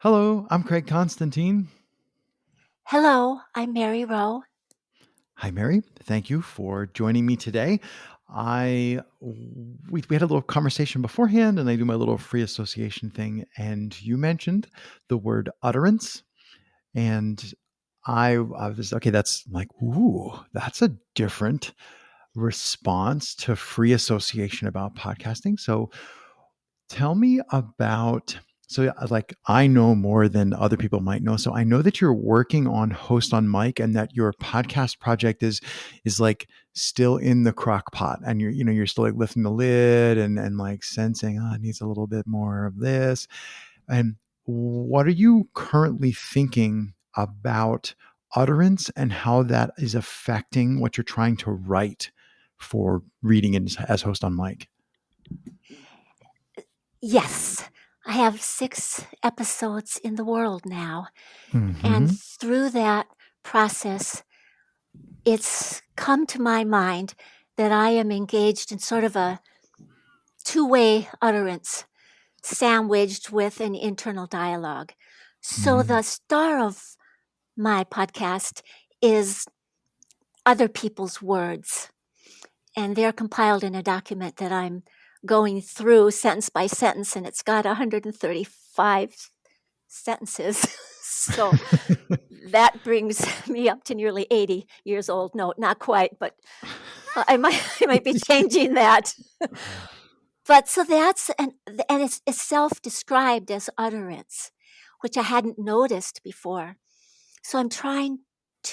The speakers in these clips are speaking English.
Hello, I'm Craig Constantine. Hello, I'm Mary Rowe. Hi, Mary. Thank you for joining me today. We had a little conversation beforehand, and I do my little free association thing. And you mentioned the word utterance, and I was okay. That's like, ooh, that's a different response to free association about podcasting. So tell me about like I know more than other people might know. So I know that you're working on Host on Mic and that your podcast project is like still in the crock pot and you're still like lifting the lid and like sensing it needs a little bit more of this. And what are you currently thinking about utterance and how that is affecting what you're trying to write for reading as Host on Mic? Yes, I have 6 episodes in the world now, and Hmm. through that process, it's come to my mind that I am engaged in sort of a two-way utterance sandwiched with an internal dialogue. So Hmm. the star of my podcast is other people's words, and they're compiled in a document that I'm going through sentence by sentence, and it's got 135 sentences. So that brings me up to nearly 80 years old. No, not quite, but I might I might be changing that. But so that's and it's self-described as utterance, which I hadn't noticed before. So I'm trying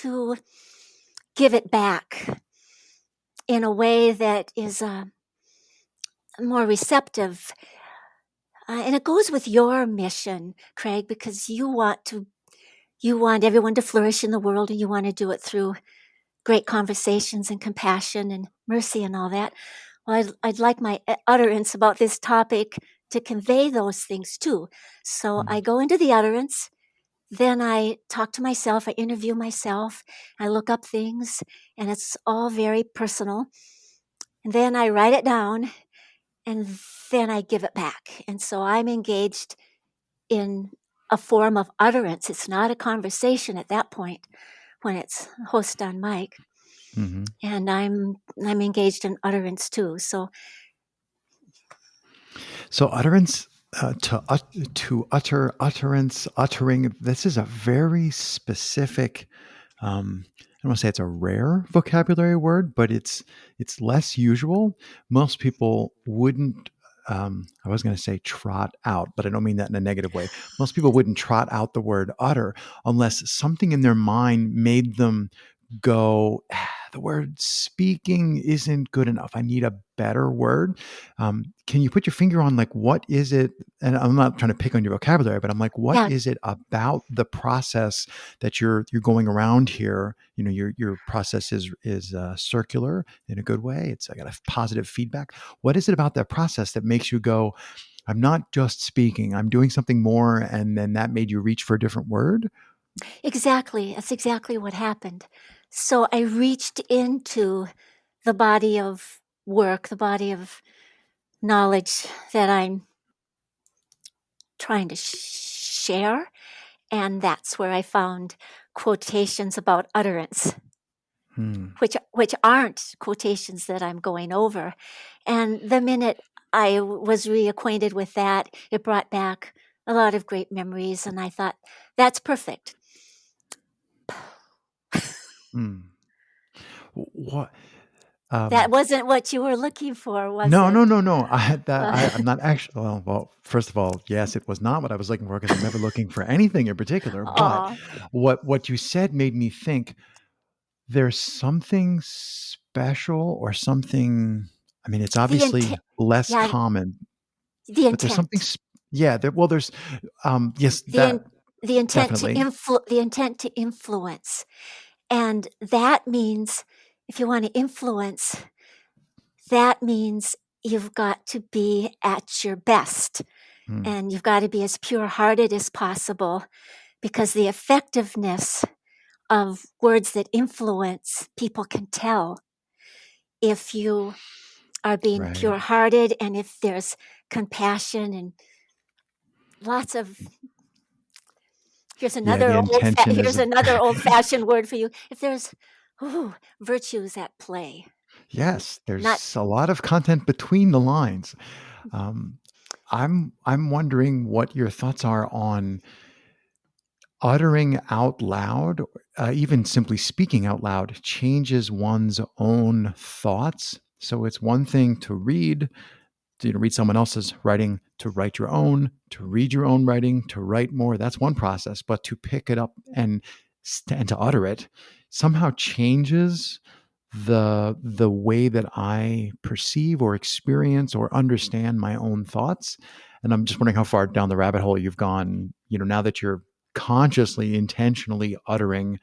to give it back in a way that is more receptive. And it goes with your mission, Craig, because you want everyone to flourish in the world, and you want to do it through great conversations and compassion and mercy and all that. Well, I'd like my utterance about this topic to convey those things too. So I go into the utterance, then I talk to myself, I interview myself, I look up things, and it's all very personal. And then I write it down, and then I give it back. And so I'm engaged in a form of utterance. It's not a conversation at that point when it's host on mic. Hmm. And I'm engaged in utterance too. So So utterance to utter utterance uttering. This is a very specific. I don't want to say it's a rare vocabulary word, but it's less usual. Most people wouldn't. I was going to say trot out, but I don't mean that in a negative way. Most people wouldn't trot out the word utter unless something in their mind made them go, the word speaking isn't good enough. I need a better word. Can you put your finger on like what is it? And I'm not trying to pick on your vocabulary, but I'm like, what yeah, is it about the process that you're going around here? You know, your process is circular in a good way. I got a positive feedback. What is it about that process that makes you go, I'm not just speaking, I'm doing something more, and then that made you reach for a different word? exactly. That's exactly what happened. So I reached into the body of work, the body of knowledge that I'm trying to share. And that's where I found quotations about utterance, Hmm. which aren't quotations that I'm going over. And the minute I was reacquainted with that, it brought back a lot of great memories. And I thought, that's perfect. Hmm. What? That Um, wasn't what you were looking for, was no, it? no, no, no. I had that. Uh, I'm not actually. Well, first of all, yes, it was not what I was looking for because I'm never looking for anything in particular. But aw. what you said made me think there's something special or something. I mean, it's The obviously intent, less yeah, common, the but there's something. intent, Yeah. Well, there's. Yes, the that in, definitely. the intent to influence, and that means if you want to influence, that means you've got to be at your best, Hmm. and you've got to be as pure-hearted as possible, because the effectiveness of words that influence people can tell if you are being Right. pure-hearted and if there's compassion and lots of Here's Yeah, the another intention here's is another old-fashioned word for you. If there's virtues at play, yes, not there's a lot of content between the lines. Um, I'm wondering what your thoughts are on uttering out loud, even simply speaking out loud, changes one's own thoughts. So it's one thing to read, read someone else's writing, to write your own, to read your own writing, to write more. That's one process. But to pick it up and to utter it somehow changes the way that I perceive or experience or understand my own thoughts. And I'm just wondering how far down the rabbit hole you've gone, now that you're consciously, intentionally uttering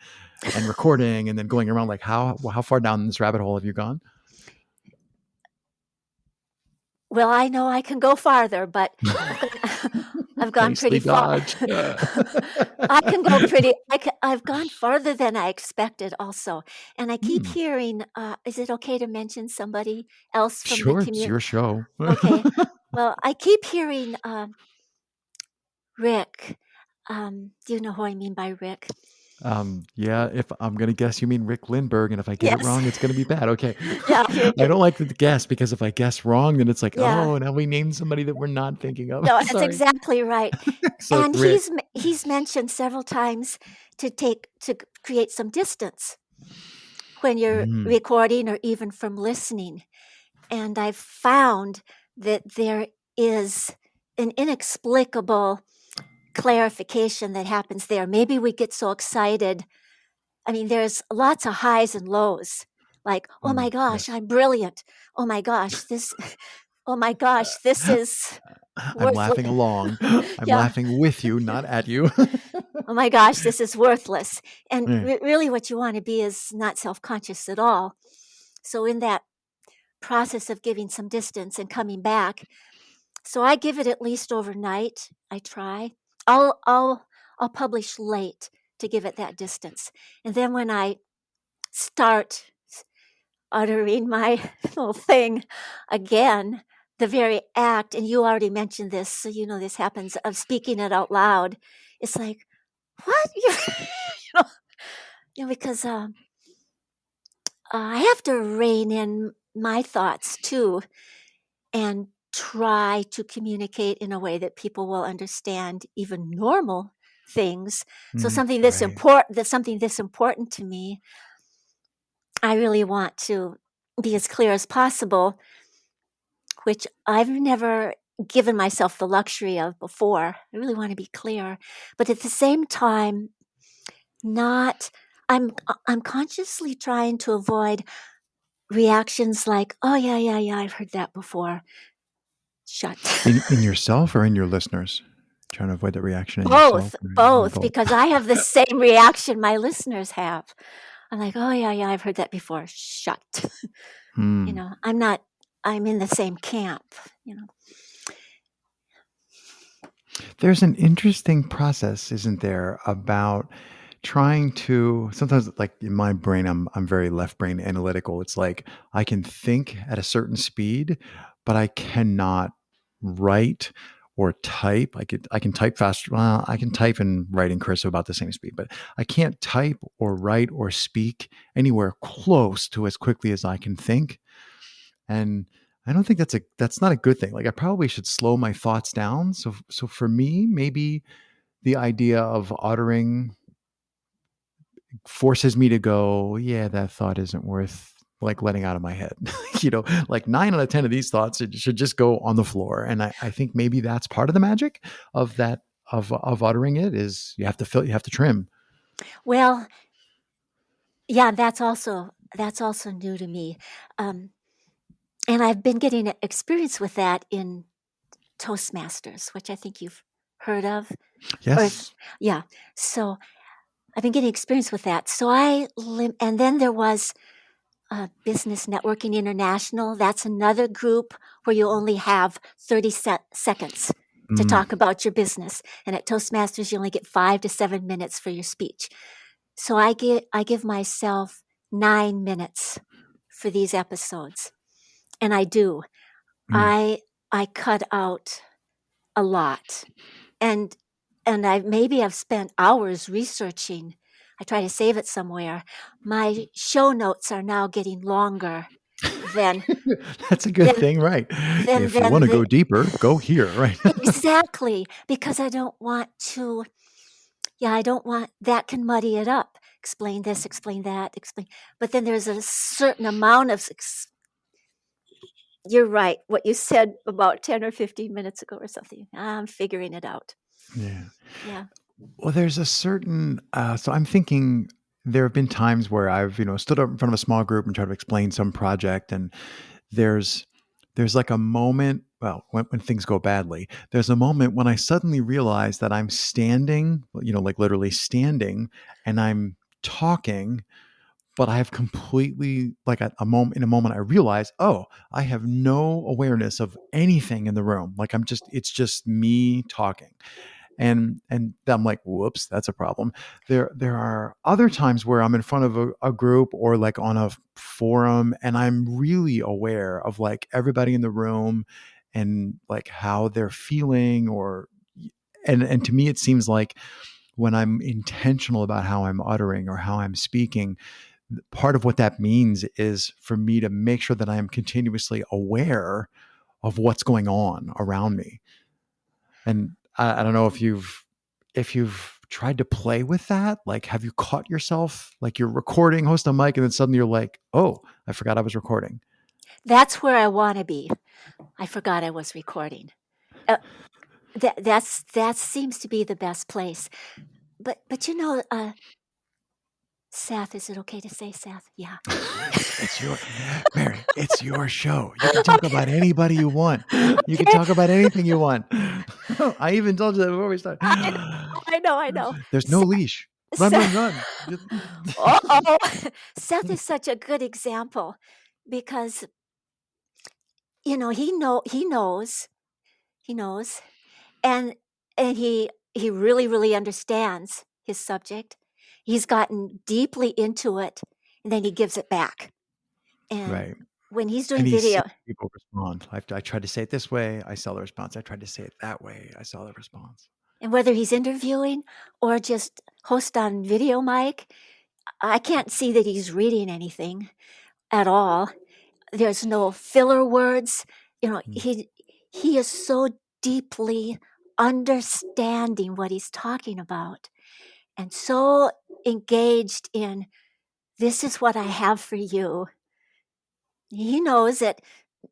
and recording and then going around, like how far down this rabbit hole have you gone? well, I know I can go farther, but I've gone I've gone pretty Nicely far. dodged. I've gone farther than I expected also, and I keep Hmm. hearing, is it okay to mention somebody else from the Sure, it's community? your show. Okay. Well, I keep hearing, Rick. Do you know who I mean by Rick? Yeah, if I'm gonna guess you mean Rick Lindbergh, and if I get it Yes. wrong, it's gonna be bad. Okay. Yeah, here I don't like to guess because if I guess wrong, then it's like, yeah. oh, now we named somebody that we're not thinking of. No, that's Sorry. exactly right. So And Rick. he's mentioned several times to create some distance when you're Mm, recording or even from listening. And I've found that there is an inexplicable clarification that happens there. Maybe we get so excited. I mean, there's lots of highs and lows. Like, oh my gosh, yes. I'm brilliant. Oh my gosh, this oh my gosh, this is I'm worthless. laughing along. I'm Yeah. laughing with you, not at you. Oh my gosh, this is worthless. And Yeah. really, what you want to be is not self conscious at all. So, in that process of giving some distance and coming back, so I give it at least overnight. I try. I'll I'll I'll publish late to give it that distance. And then when I start uttering my little thing again, the very act, and you already mentioned this, so you know this happens, of speaking it out loud, it's like, what? know, because I have to rein in my thoughts too and try to communicate in a way that people will understand even normal things. So Right. something this important to me, I really want to be as clear as possible, which I've never given myself the luxury of before. I really want to be clear, but at the same time, not. I'm consciously trying to avoid reactions like, "Oh, yeah, yeah, yeah, I've heard that before." Shut. In yourself or in your listeners? Trying to avoid the reaction in yourself Both, or both, both? because I have the same reaction my listeners have. I'm like, "Oh, yeah, yeah, I've heard that before." Shut. Hmm. I'm in the same camp, you know. There's an interesting process, isn't there, about trying to sometimes like in my brain, I'm very left brain analytical. It's like I can think at a certain speed, but I cannot write or type. I can type faster. Well, I can type and write in cursive about the same speed, but I can't type or write or speak anywhere close to as quickly as I can think. And I don't think that's not a good thing. Like I probably should slow my thoughts down. So for me, maybe the idea of uttering forces me to go, yeah, that thought isn't worth like letting out of my head. Like 9 out of 10 of these thoughts it should just go on the floor. And I think maybe that's part of the magic of that of uttering it is you have to trim. Well, yeah, that's also new to me, um, and I've been getting experience with that in Toastmasters, which I think you've heard of, or Yes. yeah. So I've been getting experience with that. So and then there was Business Networking International. That's another group where you only have 30 seconds to Mm, talk about your business, and at Toastmasters you only get 5 to 7 minutes for your speech. So I give myself 9 minutes for these episodes, and I do. mm, I cut out a lot, and and I've spent hours researching. I try to save it somewhere. My show notes are now getting longer than That's a good than thing, right? than If you than want to the go deeper, go here, right? exactly, because I don't want to. Yeah, I don't want that can muddy it up. Explain this, explain that, explain. But then there's a certain amount of. You're right. What you said about 10 or 15 minutes ago or something. I'm figuring it out. Yeah. Yeah. Well, there's a certain, so I'm thinking there have been times where I've, stood up in front of a small group and tried to explain some project, and there's there's like a moment, well, when things go badly, there's a moment when I suddenly realize that I'm standing, like literally standing, and I'm talking, but I have completely, like, at a moment, in a moment, I realize, oh, I have no awareness of anything in the room. Like, it's just me talking. And I'm like, whoops, that's a problem. There are other times where I'm in front of a group or like on a forum, and I'm really aware of like everybody in the room and like how they're feeling, or and to me it seems like when I'm intentional about how I'm uttering or how I'm speaking, part of what that means is for me to make sure that I am continuously aware of what's going on around me. And I don't know if you've tried to play with that. Like, have you caught yourself like you're recording, host a mic, and then suddenly you're like, oh, I forgot I was recording. That's where I want to be. I forgot I was recording. Uh, that seems to be the best place. But Seth, is it okay to say Seth? Yeah. It's your Mary, it's your show. You can talk Okay. about anybody you want. You can Okay. talk about anything you want. I even told you that before we started. I know. There's no leash. Run, run, Seth, run. oh, Seth is such a good example because he knows, and he really understands his subject. He's gotten deeply into it, and then he gives it back. And Right. when he's And doing he sees video, people respond. I tried to say it this way. I saw the response. I tried to say it that way. I saw the response. and whether he's interviewing or just host on video mic, I can't see that he's reading anything at all. There's no filler words. Mm. He is so deeply understanding what he's talking about and so engaged in this is what I have for you. He knows that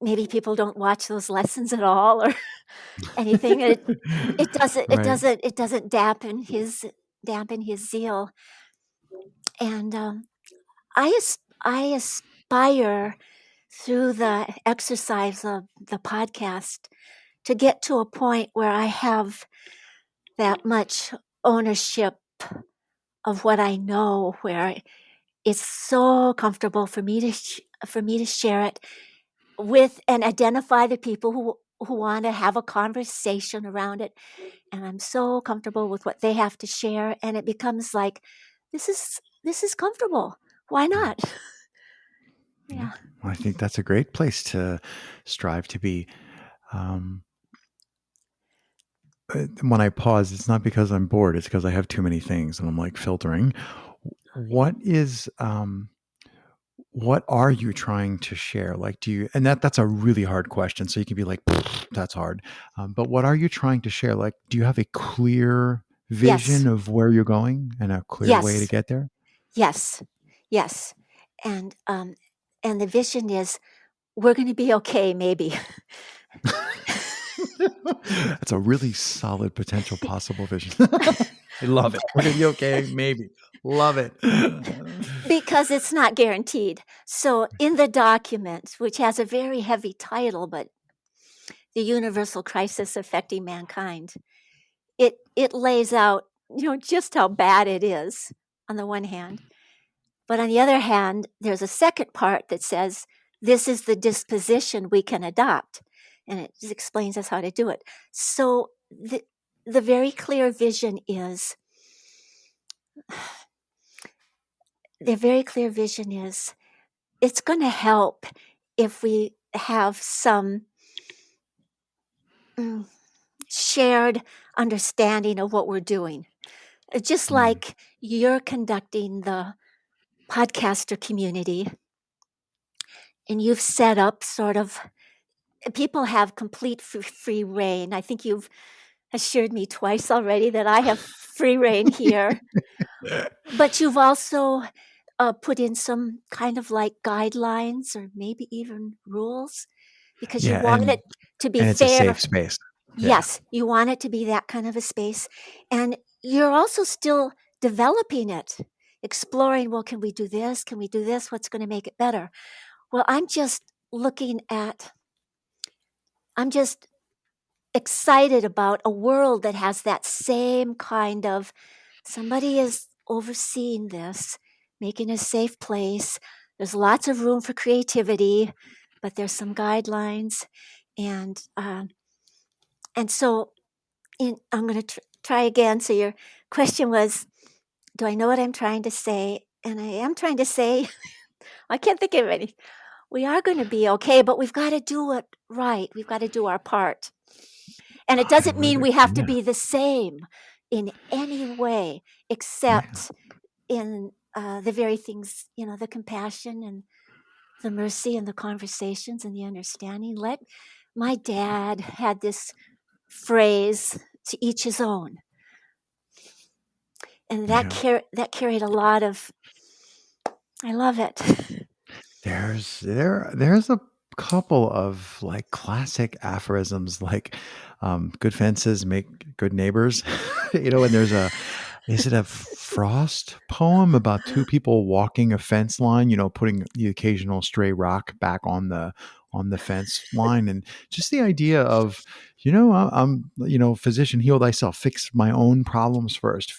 maybe people don't watch those lessons at all or anything. It doesn't it Right. doesn't it doesn't dampen his zeal. And I aspire through the exercise of the podcast to get to a point where I have that much ownership of what I know, where it's so comfortable for me to share it with and identify the people who want to have a conversation around it, and I'm so comfortable with what they have to share, and it becomes like this is comfortable. Why Mm. not? Yeah. Yeah. Well, I think that's a great place to strive to be. Um, when I pause, it's not because I'm bored. It's because I have too many things and I'm like filtering. What is, what are you trying to share? Like, and that's a really hard question. So you can be like, that's hard. But what are you trying to share? Like, do you have a clear Yes. vision of where you're going and a clear way to Yes. get there? Yes. Yes. And and the vision is we're going to be okay maybe. That's a really solid potential possible vision. I love it. We're going to be okay. Maybe. Love it. Because it's not guaranteed. So in the document, which has a very heavy title, but the universal crisis affecting mankind, it lays out, just how bad it is on the one hand. But on the other hand, there's a second part that says this is the disposition we can adopt. And it just explains us how to do it. So the very clear vision is it's going to help if we have some shared understanding of what we're doing. Just Mm. like you're conducting the podcaster community and you've set up sort of people have complete free reign. I think you've assured me twice already that I have free reign here, but you've also put in some kind of like guidelines or maybe even rules because you Yeah, want it to be and it's a safe fair. space. Yeah. Yes, you want it to be that kind of a space. And you're also still developing it, exploring, well, can we do this? Can we do this? What's going to make it better? Well, I'm just excited about a world that has that same kind of somebody is overseeing this, making a safe place. There's lots of room for creativity, but there's some guidelines. And, um, and so I'm going to try again. So your question was, do I know what I'm trying to say? And I am trying to say, I can't think of any. We are going to be okay, but we've got to do it right. We've got to do our part. And it I doesn't would mean we have to yeah. be the same in any way, Yeah. except in the very things, the compassion and the mercy and the conversations and the understanding. My dad had this phrase, to each his own. And Yeah. that carried a lot of, I love it. There's a couple of like classic aphorisms like good fences make good neighbors. And there's a is it a Frost poem about two people walking a fence line, putting the occasional stray rock back on the fence line, and just the idea of, physician, heal thyself, fix my own problems first,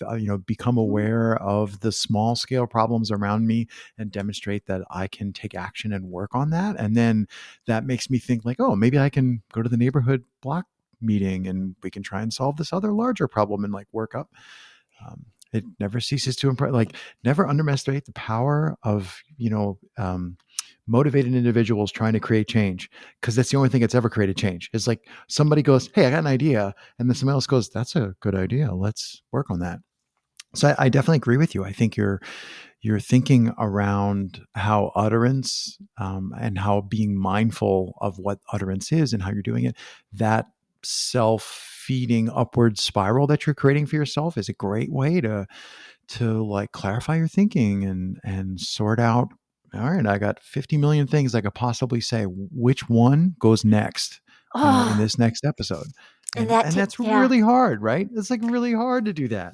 become Mhm. aware of the small scale problems around me and demonstrate that I can take action and work on that. And then that makes me think like, oh, maybe I can go to the neighborhood block meeting and we can try and solve this other larger problem and like work up. It never ceases to impress. Like, never underestimate the power of motivated individuals trying to create change, because that's the only thing that's ever created change. It's like somebody goes, "Hey, I got an idea," and then somebody else goes, "That's a good idea. Let's work on that." So I definitely agree with you. I think you're thinking around how utterance, and how being mindful of what utterance is and how you're doing it, that self-feeding upward spiral that you're creating for yourself is a great way to like clarify your thinking and sort out, all right, I got 50 million things I could possibly say. Which one goes next, in Oh, this next episode? and And that's yeah. really hard, right? It's like really hard to do that.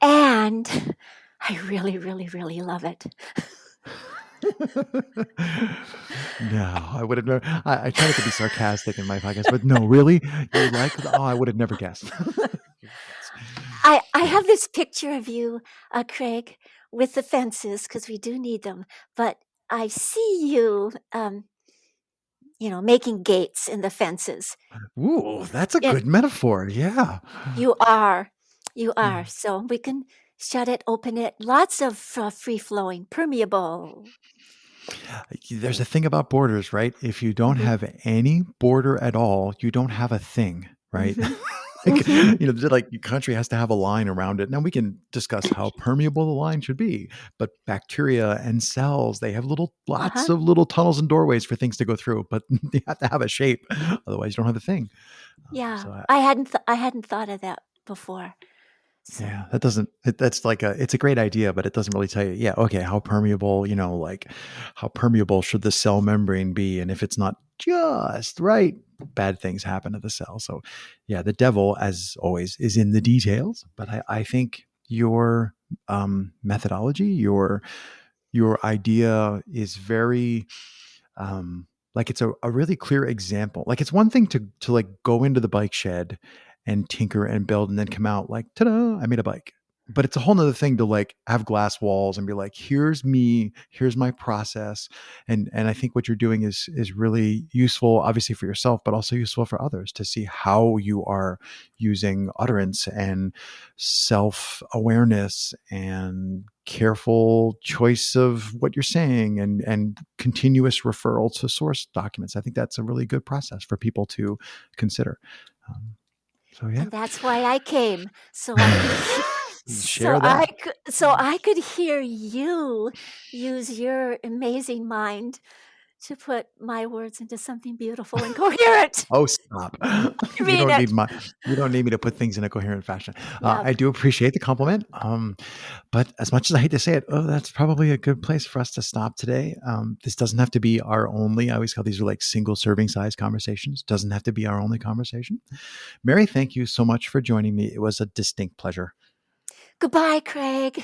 And I really, really, really love it. No, I would have never. I try not to be sarcastic in my podcast, but no, really, you like? Oh, I would have never guessed. Yes. I Yeah. have this picture of you, Craig, with the fences because we do need them. But I see you, making gates in the fences. Ooh, that's a And good metaphor. Yeah. you are, you are. Yeah. So we can shut it, open it. Lots of free flowing, permeable. There's a thing about borders, right? If you don't Hmm. have any border at all, you don't have a thing, right? Hmm. Like, Hmm. like your country has to have a line around it. Now we can discuss how permeable the line should be, but bacteria and cells, they have Uh lots huh. of little tunnels and doorways for things to go through, but they have to have a shape. Otherwise, you don't have a thing. Yeah, So I, I hadn't thought of that before. So Yeah, that doesn't. That's like it's a great idea, but it doesn't really tell you. Yeah, okay, how permeable? Like how permeable should the cell membrane be? And if it's not just right, bad things happen to the cell. So, yeah, the devil, as always, is in the details. But I think your methodology, your idea is very like it's a really clear example. Like it's one thing to like go into the bike shed and tinker and build and then come out like, ta-da, I made a bike. but it's a whole nother thing to like have glass walls and be like, here's me, here's my process. And I think what you're doing is really useful, obviously for yourself, but also useful for others to see how you are using utterance and self-awareness and careful choice of what you're saying and continuous referral to source documents. I think that's a really good process for people to consider. Um, so yeah. And that's why I came, so I could Share that. so I could hear you use your amazing mind to put my words into something beautiful and coherent. Oh, stop. I mean it. You don't need me to put things in a coherent fashion. Yeah. I do appreciate the compliment. But as much as I hate to say it, that's probably a good place for us to stop today. This doesn't have to be our only, I always call these are like single serving size conversations. Doesn't have to be our only conversation. Mary, thank you so much for joining me. It was a distinct pleasure. Goodbye, Craig.